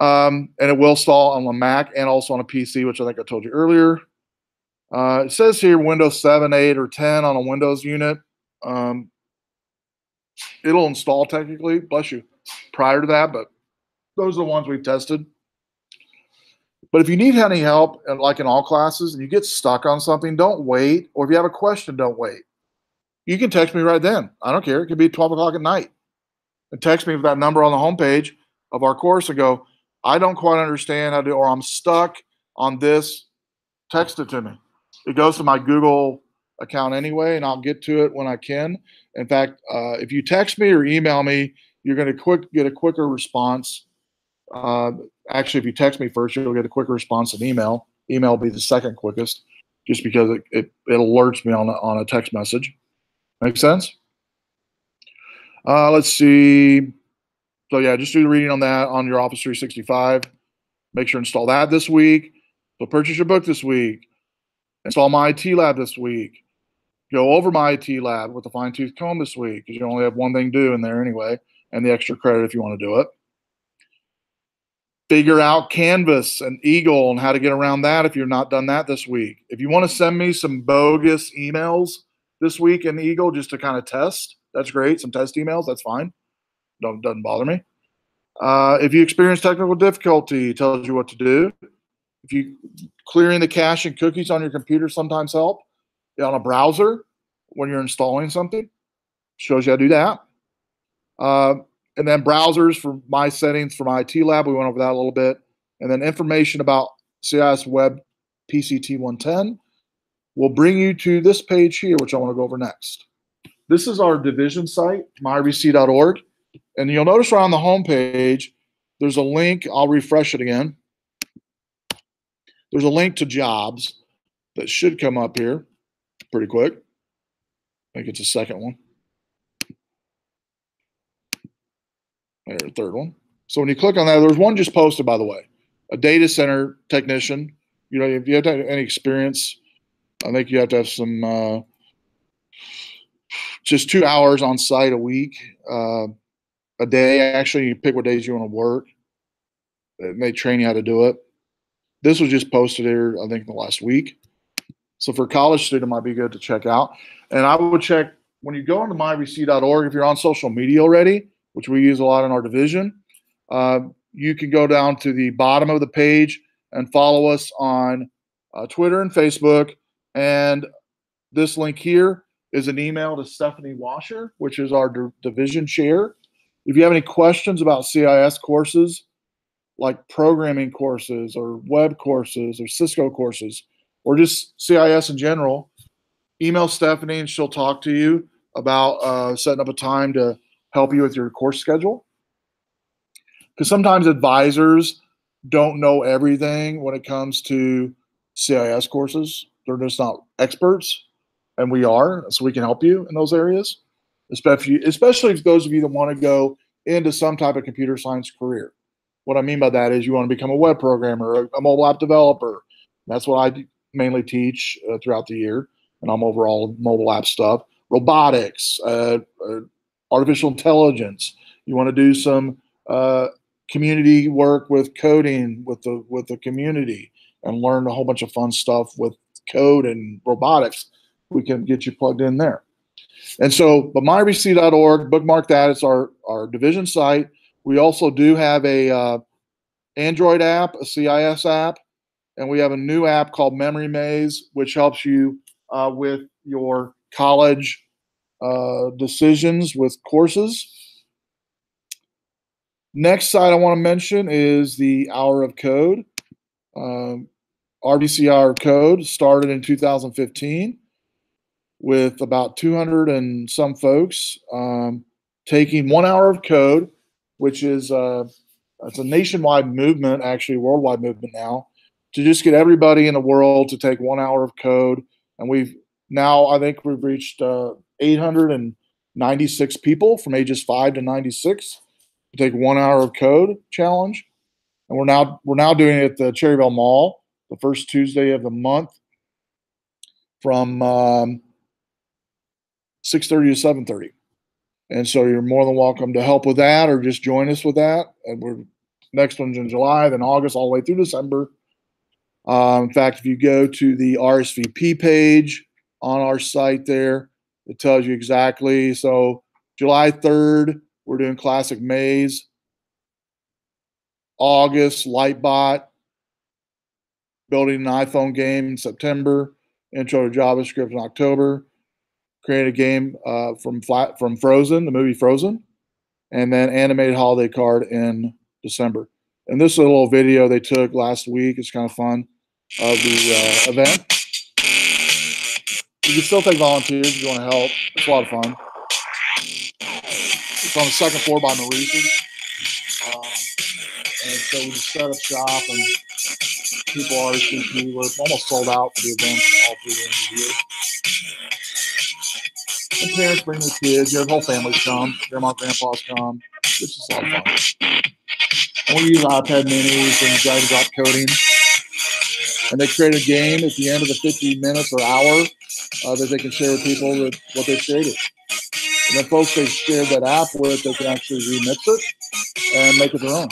And it will install on a Mac and also on a PC, which I think I told you earlier. It says here Windows 7, 8, or 10 on a Windows unit. It'll install technically, bless you, prior to that, but those are the ones we've tested. But if you need any help, like in all classes, and you get stuck on something, don't wait. Or if you have a question, don't wait. You can text me right then. I don't care. It could be 12 o'clock at night. And text me with that number on the homepage of our course and go, I don't quite understand how to do, or I'm stuck on this. Text it to me. It goes to my Google account anyway, and I'll get to it when I can. In fact, if you text me or email me, you're going to get a quicker response. Actually, if you text me first, you'll get a quicker response than email. Email will be the second quickest. just because it alerts me on a text message. Make sense? Let's see. So yeah, just do the reading on that on your Office 365. Make sure to install that this week. So purchase your book this week. Install my Iit Lab this week. Go over my Iit Lab with a fine-tooth comb this week, because you only have one thing to do in there anyway, and the extra credit if you want to do it. Figure out Canvas and Eagle and how to get around that if you've not done that this week. If you want to send me some bogus emails this week in Eagle just to kind of test, that's great. Some test emails, that's fine. Doesn't bother me. If you experience technical difficulty, it tells you what to do. If you clearing the cache and cookies on your computer sometimes help. On a browser when you're installing something, shows you how to do that. And then browsers for my settings for my Iit Lab, we went over that a little bit. And then information about CIS Web PCT110 will bring you to this page here, which I want to go over next. This is our division site, myrdc.org. And you'll notice right on the home page, there's a link. I'll refresh it again. There's a link to jobs that should come up here pretty quick. I think it's the second one. There's the third one. So when you click on that, there's one just posted, by the way. A data center technician. You know, if you have to have any experience, I think you have to have some, just 2 hours on site a week, a day. Actually, you pick what days you want to work. They train you how to do it. This was just posted here, I think, in the last week. So for a college student, it might be good to check out. And I would check, when you go into myrdc.org, if you're on social media already, which we use a lot in our division, you can go down to the bottom of the page and follow us on Twitter and Facebook. And this link here is an email to Stephanie Washer, which is our division chair. If you have any questions about CIS courses, like programming courses or web courses or Cisco courses, or just CIS in general, email Stephanie and she'll talk to you about setting up a time to help you with your course schedule. Because sometimes advisors don't know everything when it comes to CIS courses. They're just not experts, and we are, so we can help you in those areas, especially if those of you that want to go into some type of computer science career. What I mean by that is you want to become a web programmer, a mobile app developer. That's what I mainly teach throughout the year, and I'm overall mobile app stuff. Robotics, artificial intelligence. You want to do some community work with coding with the community and learn a whole bunch of fun stuff with code and robotics. We can get you plugged in there. And so, but myrdc.org, bookmark that. It's our division site. We also do have a Android app, a CIS app, and we have a new app called Memory Maze, which helps you with your college decisions with courses. Next site I want to mention is the Hour of Code. RDC Hour of Code started in 2015 with about 200 and some folks taking 1 hour of code, which is it's a nationwide movement, actually a worldwide movement now, to just get everybody in the world to take 1 hour of code. And we've now, I think we've reached 896 people from ages 5 to 96 to take 1 hour of code challenge. And we're now doing it at the Cherryville Mall, the first Tuesday of the month from 6:30 to 7:30. And so you're more than welcome to help with that or just join us with that. And we're next one's in July, then August, all the way through December. In fact, if you go to the RSVP page on our site there, it tells you exactly. So July 3rd, we're doing Classic Maze. August, Lightbot. Building an iPhone game in September. Intro to JavaScript in October. Create a game from Frozen, the movie Frozen. And then animated holiday card in December. And this is a little video they took last week. It's kind of fun of the event. You can still take volunteers if you want to help. It's a lot of fun. It's on the second floor by Maurice's. And so we just set up shop and people RSVP. We're almost sold out for the event through the end of the year. And parents bring their kids, your whole families come, grandma, grandpa's come. It's just a lot of fun. And we use iPad minis and drag and drop coding. And they create a game at the end of the 50 minutes or hour that they can share with people with what they've created. And then folks they've shared that app with, they can actually remix it and make it their own.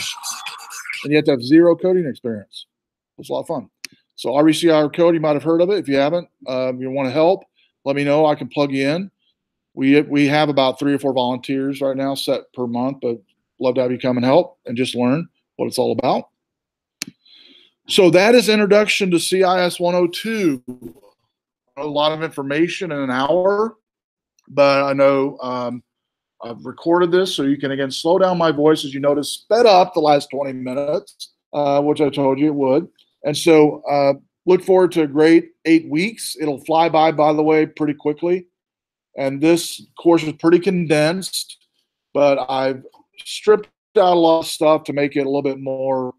And you have to have zero coding experience. It's a lot of fun. So RDC Code, you might have heard of it. If you haven't, you want to help, let me know. I can plug you in. We have about 3 or 4 volunteers right now set per month, but love to have you come and help and just learn what it's all about. So that is introduction to CIS102. A lot of information in an hour, but I know I've recorded this so you can, again, slow down my voice. As you notice, sped up the last 20 minutes, which I told you it would. And so look forward to a great 8 weeks. It'll fly by the way, pretty quickly. And this course is pretty condensed, but I've stripped out a lot of stuff to make it a little bit more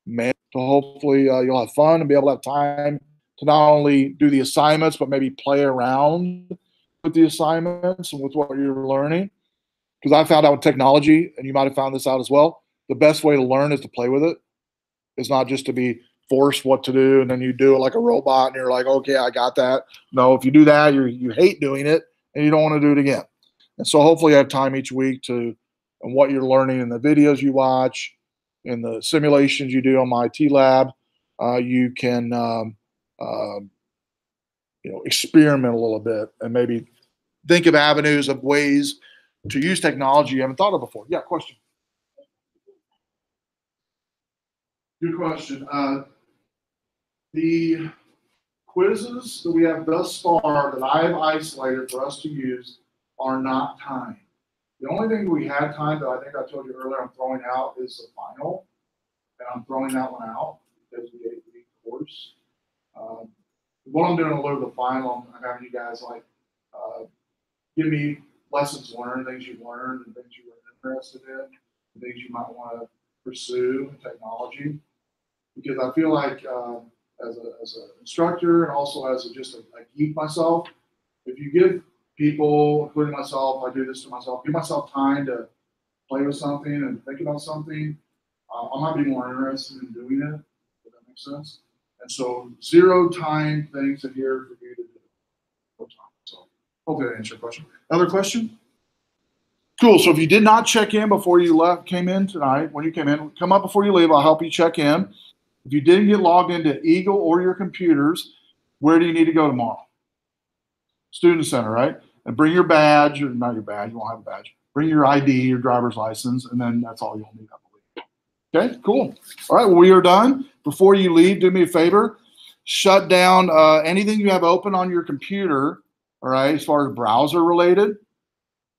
manageable. So hopefully you'll have fun and be able to have time to not only do the assignments, but maybe play around with the assignments and with what you're learning. Because I found out with technology, and you might have found this out as well, the best way to learn is to play with it. It's not just to be forced what to do, and then you do it like a robot, and you're like, okay, I got that. No, if you do that, you hate doing it, and you don't want to do it again. And so hopefully you have time each week to, and what you're learning in the videos you watch, in the simulations you do on my Iit Lab, you can experiment a little bit and maybe think of avenues of ways to use technology you haven't thought of before. Yeah, question. Good question. The quizzes that we have thus far that I've isolated for us to use are not timed. The only thing we had time that I think I told you earlier I'm throwing out is the final, and I'm throwing that one out because we 8-week course. What I'm doing a little bit of the final, I'm having you guys like give me lessons learned, things you've learned, and things you were interested in, and things you might want to pursue in technology. Because I feel like as an instructor and also as just a geek myself, if you give people, including myself, I do this to myself, give myself time to play with something and think about something, I might be more interested in doing it, if that makes sense. And so 0 time things in here for you to do. So hopefully that answers your question. Another question? Cool. So if you did not check in before you came in tonight, when you came in, come up before you leave. I'll help you check in. If you didn't get logged into Eagle or your computers, where do you need to go tomorrow? Student Center, right? And bring your badge, or not your badge, you won't have a badge. Bring your ID, your driver's license, and then that's all you'll need, I believe. Okay, cool. All right, well, we are done. Before you leave, do me a favor. Shut down anything you have open on your computer, all right, as far as browser related.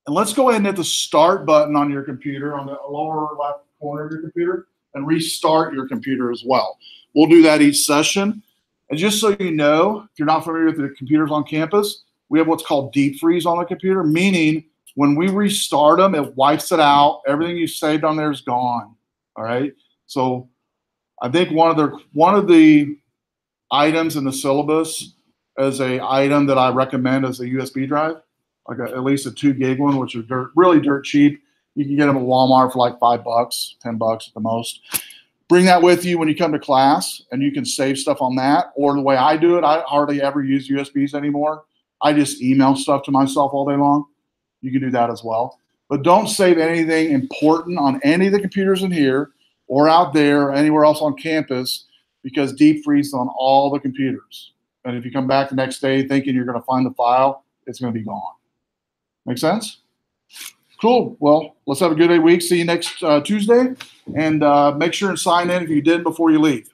And let's go ahead and hit the start button on your computer, on the lower left corner of your computer, and restart your computer as well. We'll do that each session. And just so you know, if you're not familiar with the computers on campus, we have what's called deep freeze on the computer, meaning when we restart them, it wipes it out. Everything you saved on there is gone. All right. So I think one of the items in the syllabus as a item that I recommend as a USB drive, like at least a 2 gig one, which is really dirt cheap. You can get them at Walmart for like $5, $10 at the most. Bring that with you when you come to class, and you can save stuff on that. Or the way I do it, I hardly ever use USBs anymore. I just email stuff to myself all day long. You can do that as well. But don't save anything important on any of the computers in here or out there or anywhere else on campus, because deep freeze is on all the computers. And if you come back the next day thinking you're going to find the file, it's going to be gone. Make sense? Cool. Well, let's have a good 8 weeks. See you next Tuesday. And make sure and sign in if you did before you leave.